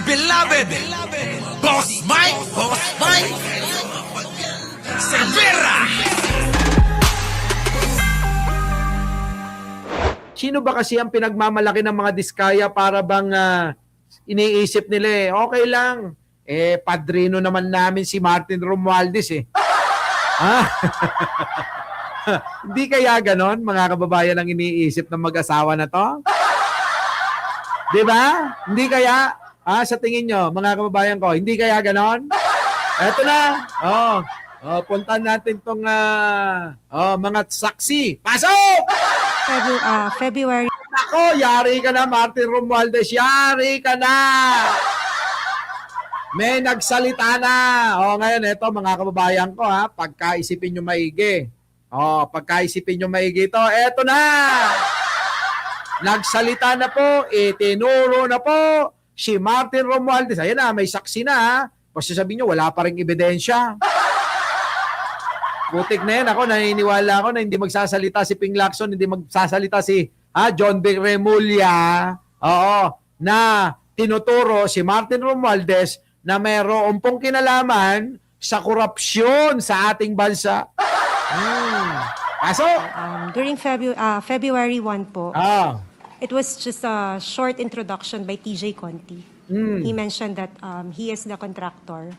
beloved, Boss Mike, Cervera. Sino ba kasi ang pinagmamalaki ng mga diskaya para bang iniisip nila okay lang. Padrino naman namin si Martin Romualdez Ha? Hindi kaya ganon, mga kababayan, ang iniisip ng mag-asawa na to? Di ba? Hindi kaya? Sa tingin nyo, mga kababayan ko, hindi kaya ganon? Eto na. Puntahan natin tong mga saksi. Pasok! February. Ako, yari ka na, Martin Romualdez. Yari ka na! May nagsalita na. Ngayon, eto mga kababayan ko, pagkaisipin nyo maigi. Pagkaisipin nyo maigi ito. Eto na! Nagsalita na po, itinuro na po si Martin Romualdez. Ayan na, may saksi na. Kasi sabihin nyo, wala pa ring ebidensya. Butik na yan. Ako, naniniwala ako na hindi magsasalita si Ping Lacson, hindi magsasalita si John B. Remulla. Na tinuturo si Martin Romualdez na mayroon pong kinalaman sa korupsyon sa ating bansa. Kaso? During February 1 po, it was just a short introduction by TJ Conti. He mentioned that he is the contractor.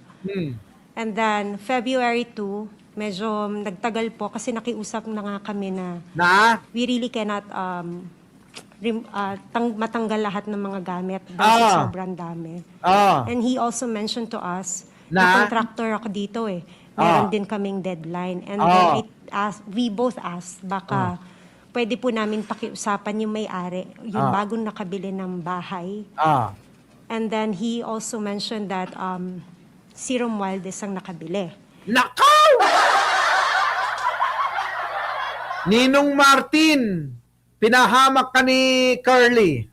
And then February 2, medyo nagtagal po kasi nakiusap na nga kami na we really cannot matanggal lahat ng mga gamit dahil sobrang dami. And he also mentioned to us na contractor ako dito meron din kaming deadline. And then we both asked baka pwede po namin pakiusapan yung may-ari, yung bagong nakabili ng bahay. And then he also mentioned that si Romualdez ang nakabili. Nakaw! Ninong Martin, pinahamak ka ni Curly.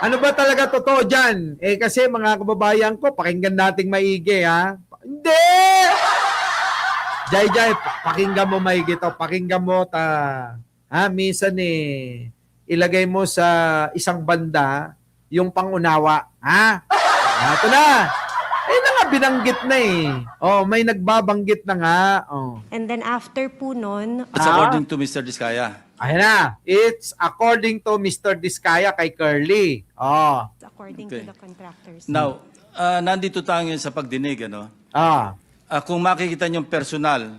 Ano ba talaga totoo dyan? Kasi mga kababayan ko, pakinggan nating maigi, Hindi! Jai, pakinggan mo maigi to. Pakinggan mo minsan ilagay mo sa isang banda yung pangunawa. Ito na! Binanggit na may nagbabanggit na nga. And then after po nun, It's according to Mr. Diskaya. Ayan na. It's according to Mr. Diskaya kay Curly. according Okay. to the contractors. Now, nandito tayo ngayon sa pagdinig, kung makikita nyo personal,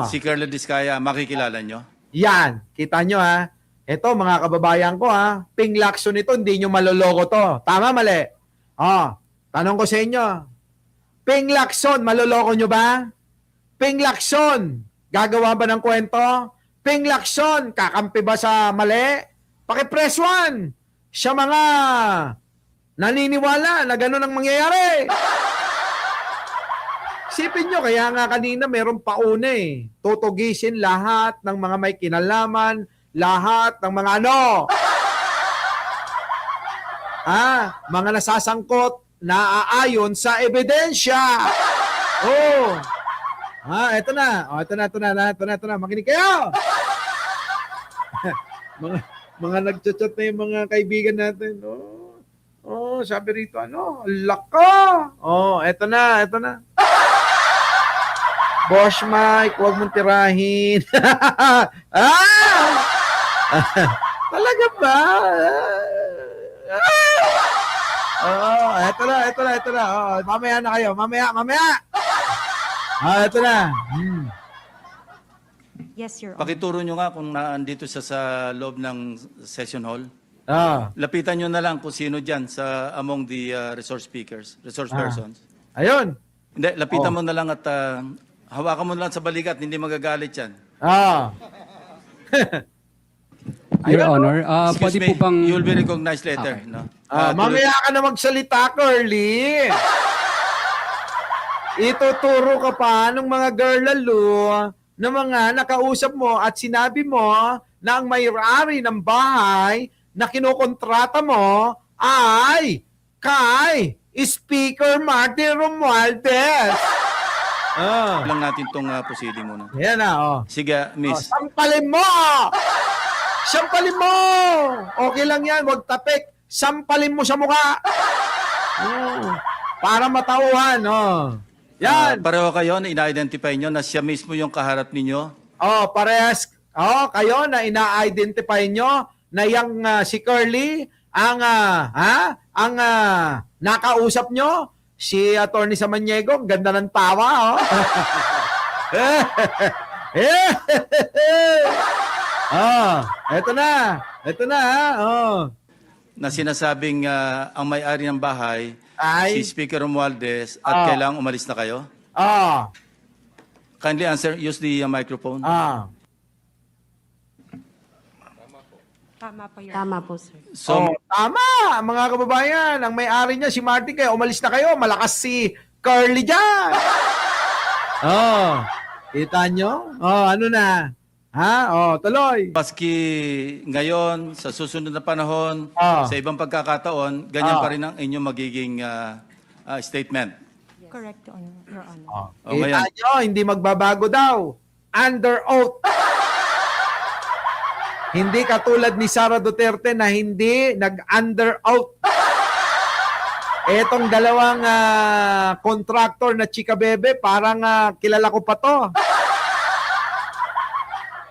si Carla Diskaya, makikilala nyo? Yan. Kita nyo Ito mga kababayan ko Ping Lacson ito, hindi nyo maloloko to. Tama, mali? Tanong ko sa inyo. Ping Lacson, maloloko nyo ba? Ping Lacson, gagawa ba ng kwento? Ping Lacson, kakampi ba sa mali? Paki-press 1. Siya mga naniniwala na gano'n ang mangyayari. Sipin nyo, kaya nga kanina meron pauna tutugisin lahat ng mga may kinalaman, lahat ng mga mga nasasangkot na aayon sa ebidensya. Ito na. Ito na. Makinig kayo. mga nagchat-chat na yung mga kaibigan natin. Sabi rito, laka. Ito na. Boss Mike, huwag mong tirahin. Talaga ba? Ito na. Mamaya na kayo. Mamaya. Ito na. Yes, Your Honor. Pakituro nyo nga kung naandito sa loob ng session hall. Lapitan nyo na lang kung sino dyan among the resource persons. Ayun. Hindi, lapitan mo na lang at hawakan mo na lang sa balikat, hindi magagalit yan. Your Honor, Excuse pwede me, po bang... you will be recognized later. Okay. No? Mamaya ka na magsalita, Curly. Ituturo ka pa ng mga girl lalo na mga nakausap mo at sinabi mo na ang may-ari ng bahay na kinokontrata mo ay kay Speaker Martin Romualdez. Lang natin itong proceeding muna. Yan na, Sige, miss. Sampalin mo! Sampalin mo! Okay lang yan, wag tapik. sampalin mo sa mukha. Para matauhan, Yan. Pareho kayo na ina-identify nyo na siya mismo yung kaharap ninyo? Parehas. Kayo na ina-identify nyo na yung si Curly ang nakausap nyo, si Attorney Samaniego, ganda ng tawa, Eto na. Na sinasabing ang may-ari ng bahay, Ay. si Speaker Romualdez, at kailangang umalis na kayo? Kindly answer, use the microphone. Tama po, sir. So, Tama, mga kababayan. Ang may-ari niya, si Martin, kaya umalis na kayo. Malakas si Curly dyan. Kita nyo? Ano na? Tuloy. paski ngayon, sa susunod na panahon, sa ibang pagkakataon, ganyan pa rin ang inyong magiging statement. Correct, Your Honor. Ngayon, Kita nyo, hindi magbabago daw. Under oath. Hindi katulad ni Sara Duterte na hindi nag-under oath. Etong dalawang contractor na Chika Bebe, parang kilala ko pa to.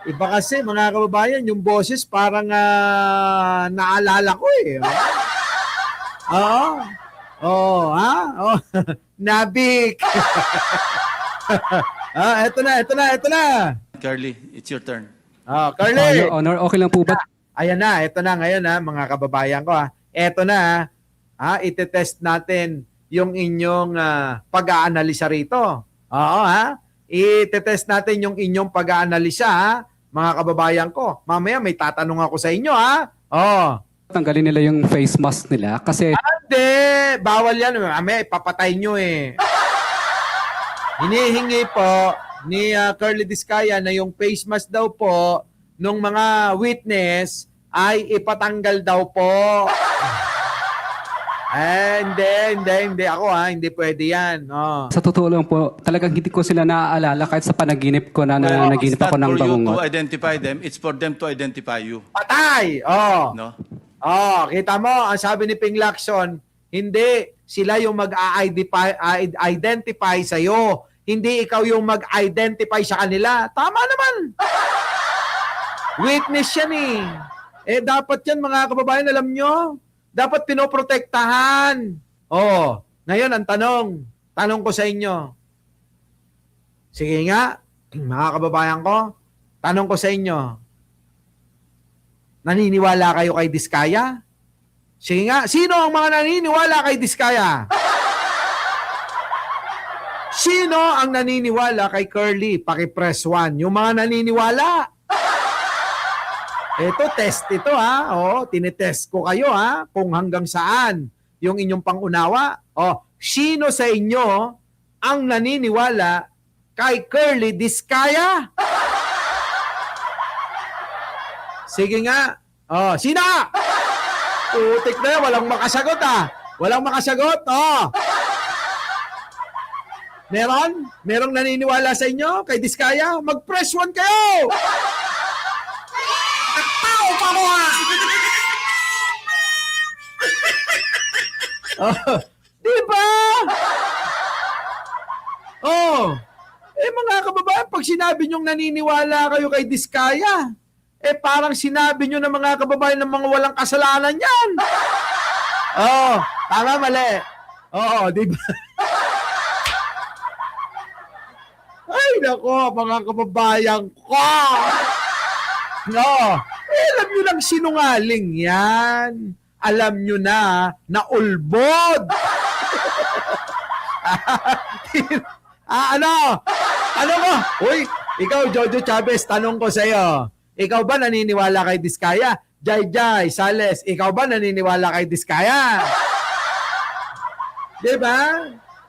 Iba kasi, mga kababayan, yung boses parang naalala ko eh. Nabik. Eto na. Curly, it's your turn. Curly. Your Honor, okay lang po ba? Ayan na, ito na ngayon mga kababayan ko Ito na itetest natin yung inyong pag-aanalisa rito. Itetest natin yung inyong pag-aanalisa mga kababayan ko. Mamaya may tatanong ako sa inyo Tanggalin nila yung face mask nila kasi Hindi, bawal yan. Mamaya ipapatay nyo eh. Hinihingi po ni Curly Discaya na yung face mask daw po nung mga witness ay ipatanggal daw po. Hindi ako hindi pwede yan. sa totoo lang po, talagang hindi ko sila naaalala kahit sa panaginip ko na naginip ako ng It's not for you to bangungot. identify them, it's for them to identify you. Patay! No? Kita mo, ang sabi ni Ping Lacson, hindi sila yung mag-identify sa'yo. Hindi ikaw yung mag-identify sa kanila. Tama naman. Witness yan eh. Dapat yan mga kababayan, alam nyo, dapat pinoprotektahan. Ngayon ang tanong ko sa inyo. Sige nga, mga kababayan ko, tanong ko sa inyo, naniniwala kayo kay Discaya? Sige nga, sino ang mga naniniwala kay Discaya? Sino ang naniniwala kay Curly? Paki-press 1. Yung mga naniniwala. Ito, test ito tinitest ko kayo kung hanggang saan yung inyong pangunawa. Sino sa inyo ang naniniwala kay Curly Discaya? Sige nga. Sino? Putik na yan, walang makasagot Walang makasagot. Merong naniniwala sa inyo kay Discaya? Mag-press 1 kayo! Diba? Mga kababayan, pag sinabi nyong naniniwala kayo kay Discaya, parang sinabi nyo ng mga kababayan ng mga walang kasalanan yan. Tama, mali. Diba? Ay, nako, mga kababayan ko. Alam nyo lang sinungaling yan. Alam nyo na ulbod. Ano mo? Uy, ikaw, Jojo Chavez, tanong ko sa'yo. Ikaw ba naniniwala kay Discaya? Jai Sales, ikaw ba naniniwala kay Discaya? Diba?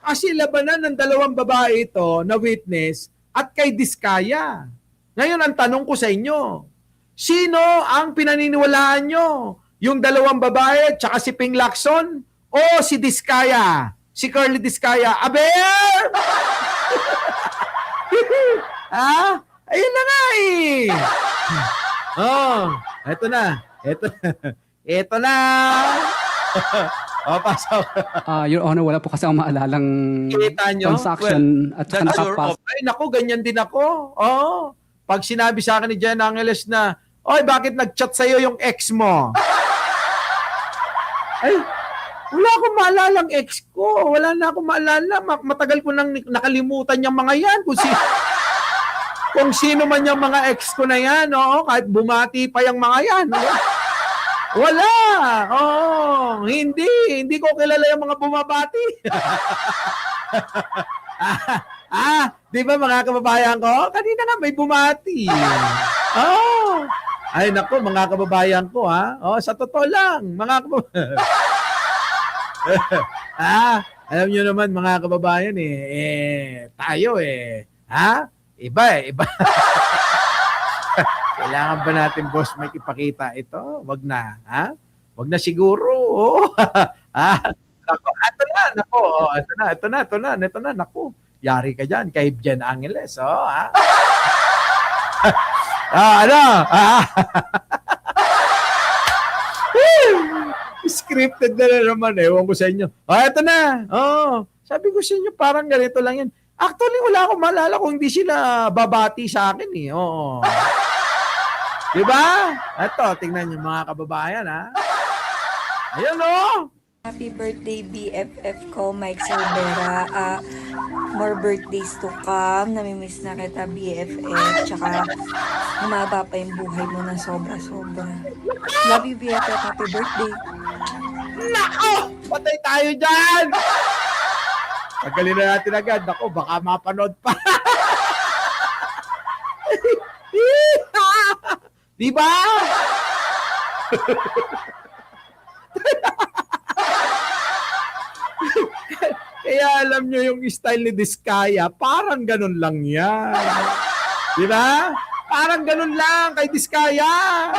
Kasi labanan ng dalawang babae ito na witness at kay Discaya. Ngayon, ang tanong ko sa inyo, sino ang pinaniniwalaan nyo? Yung dalawang babae, tsaka si Ping Lacson, o si Discaya? Si Curly Discaya? Aber! Ayun na nga eh. Eto na. Pasok. Your Honor, wala po kasi ang maalalang Kita nyo? transaction at saka that's your nakapasok. Ay, naku, ganyan din ako. Oo. Pag sinabi sa akin ni Jen Angeles na, oy, bakit nag-chat sa'yo yung ex mo? Ay, wala akong maalalang ex ko. Wala na akong maalala. Matagal ko nang nakalimutan yung mga yan. Kung sino man yung mga ex ko na yan, oo, kahit bumati pa yung mga yan. Wala. Oo, hindi ko kilala yung mga bumabati. Di ba mga kababayan ko? Kanina nga may bumati. Oh. Ay nako, mga kababayan ko ha. Oh, sa totoo lang, mga kababayan. Alam niyo naman mga kababayan tayo iba. Kailangan ba natin, boss, may ipakita ito? Wag na, ha? Wag na siguro. Oh. Nako, ito na. Nako, yari ka dyan kay Jen Angeles. Oh, ha? Scripted na naman. Ewan ko sa inyo. Ito na. Sabi ko sa inyo, parang ganito lang yan. Actually, wala akong maalala kung hindi sila babati sa akin eh. Oo. Diba? Ito, tingnan nyo mga kababayan ha. Ayun o. Happy birthday BFF ko, Mike Silvera. More birthdays to come. Namimiss na kita BFF. Tsaka humaba pa yung buhay mo na sobra-sobra. Love you BFF. Happy birthday. Nako! Patay tayo dyan! Tagalin na natin agad. Nako, baka mapanood pa. Diba? Kaya alam nyo yung style ni Diskaya, parang ganun lang yan. Diba? Parang ganun lang kay Diskaya.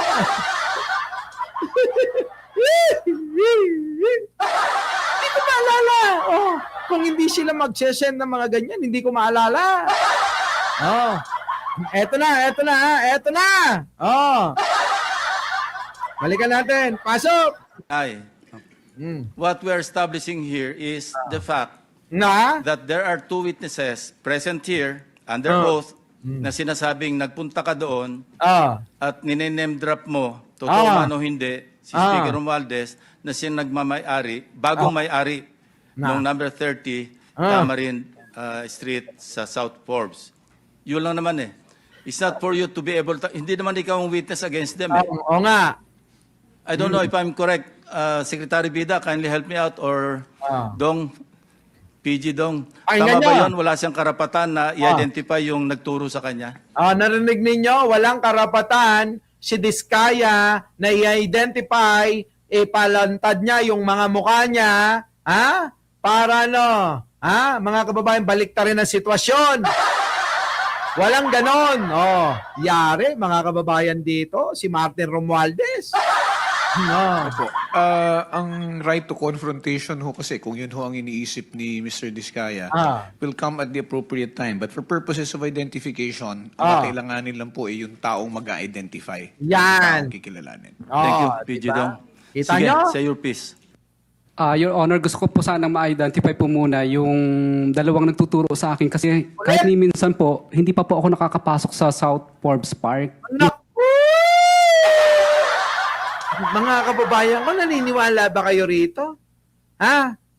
Hindi ko maalala. Kung hindi sila mag-send ng mga ganyan, hindi ko maalala. Eto na. Balikan natin. Pasok. What we're establishing here is the fact Na? that there are two witnesses present here under oath na sinasabing nagpunta ka doon at ninename drop mo, totoo man o hindi, si Speaker Romualdez na siya nagmamay-ari, bagong may-ari ng number 30 Tamarin Street sa South Forbes. Yun lang naman eh. It's not for you to be able to, hindi naman ikaw ang witness against them eh. Oo nga. I don't know if I'm correct. Secretary Bida, kindly help me out or Dong, PG Dong. Pakinggan Tama ba nyo. yun? Wala siyang karapatan na i-identify yung nagturo sa kanya? Narinig ninyo, walang karapatan si Diskaya na i-identify, ipalantad niya yung mga mukha niya, para mga kababayan, balik ta rin ang sitwasyon. Walang ganon. Yari, mga kababayan dito, si Martin Romualdez. Opo. Ang right to confrontation ho kasi kung yun ho ang iniisip ni Mr. Diskaya will come at the appropriate time. But for purposes of identification, ang kailanganin lang po ay yung taong mag-identify. Yan. Taong kikilalanin. Thank you, PG diba? Dong. Kita Sige, nyo? say your piece. Your Honor, gusto ko po sanang ma-identify po muna yung dalawang nagtuturo sa akin kasi kahit ni minsan po, hindi pa po ako nakakapasok sa South Forbes Park. Naku! Mga kababayan ko, naniniwala ba kayo rito?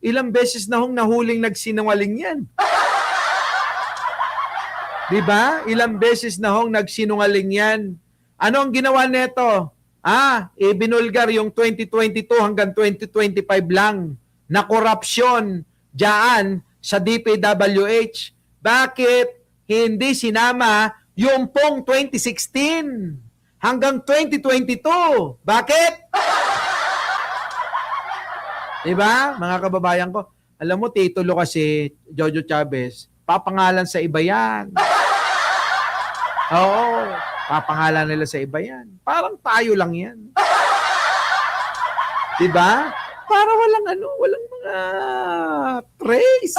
Ilang beses na hong nahuling nagsinungaling yan. Diba? Ilang beses na hong nagsinungaling yan. Ano ang ginawa neto? Ibinulgar yung 2022 hanggang 2025 lang na korupsyon dyan sa DPWH. Bakit hindi sinama yung pong 2016 hanggang 2022? Bakit? Diba, mga kababayan ko? Alam mo, titulo kasi, Jojo Chavez, papangalan sa iba yan. Oo, papangalan nila sa iba yan. Parang tayo lang yan. Diba? Para walang mga trace.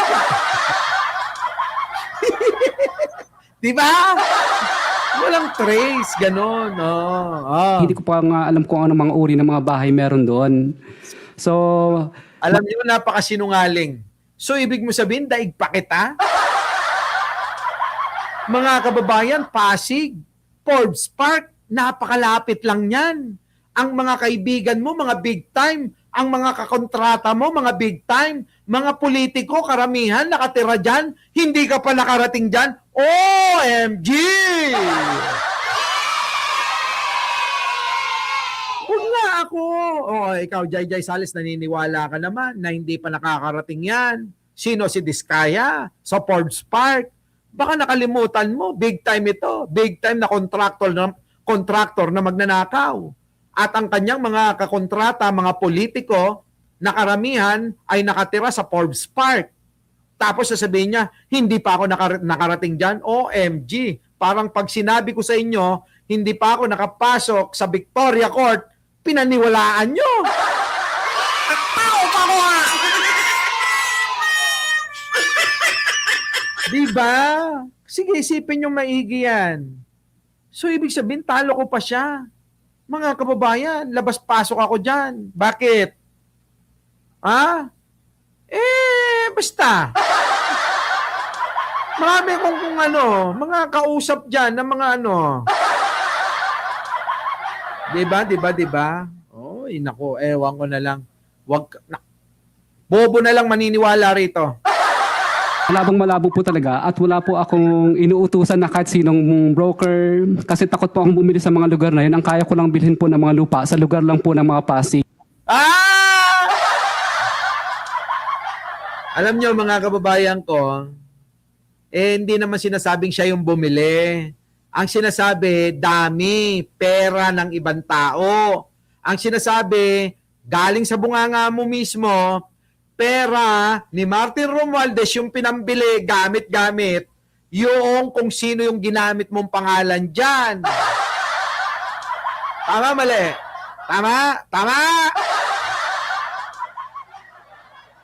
Diba? Walang trace, ganon. Hindi ko pa nga alam kung ano mga uri ng mga bahay meron doon. So, Alam niyo, napakasinungaling. So, ibig mo sabihin, daig pa kita? Mga kababayan, Pasig, Forbes Park, napakalapit lang yan. Ang mga kaibigan mo, mga big time. Ang mga kakontrata mo, mga big time. Mga politiko, karamihan, nakatira dyan. Hindi ka pa nakarating dyan. OMG! Huwag nga ako. Ikaw, Jai Sales, naniniwala ka naman na hindi pa nakakarating yan. Sino si Diskaya? Sa Forbes Park. Baka nakalimutan mo, big time ito. Big time na contractor na magnanakaw. At ang kanyang mga kakontrata, mga politiko, na karamihan ay nakatira sa Forbes Park. Tapos sasabihin niya, hindi pa ako nakarating dyan. OMG! Parang pag sinabi ko sa inyo, hindi pa ako nakapasok sa Victoria Court, pinaniwalaan nyo. Tao pa ko ha! Diba? Sige, isipin nyo maigi yan. So, ibig sabihin, talo ko pa siya. Mga kababayan, labas-pasok ako dyan. Bakit? Ha? Basta. Marami kung mga kausap dyan na mga Diba? Oy, nako, ewan ko na lang. Bobo na lang maniniwala rito. malabong-malabo po talaga at wala po akong inuutusan na kahit sinong broker kasi takot po akong bumili sa mga lugar na yun. Ang kaya ko lang bilhin po ng mga lupa sa lugar lang po ng mga Pasig. Alam nyo mga kababayan ko, hindi naman sinasabing siya yung bumili. Ang sinasabi, dami, pera ng ibang tao. Ang sinasabi, galing sa bunganga mo mismo, pera ni Martin Romualdez yung pinambili gamit-gamit yung kung sino yung ginamit mong pangalan dyan. Tama, mali? Tama!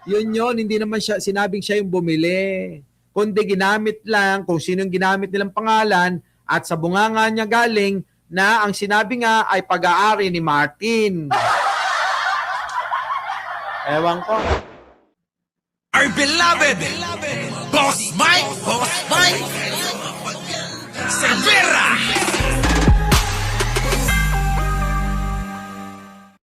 Yun, hindi naman siya, sinabing siya yung bumili. Kundi ginamit lang kung sino yung ginamit nilang pangalan at sa bunganga niya galing na ang sinabi nga ay pag-aari ni Martin. Ewan ko. Our beloved Boss Mike Cervera.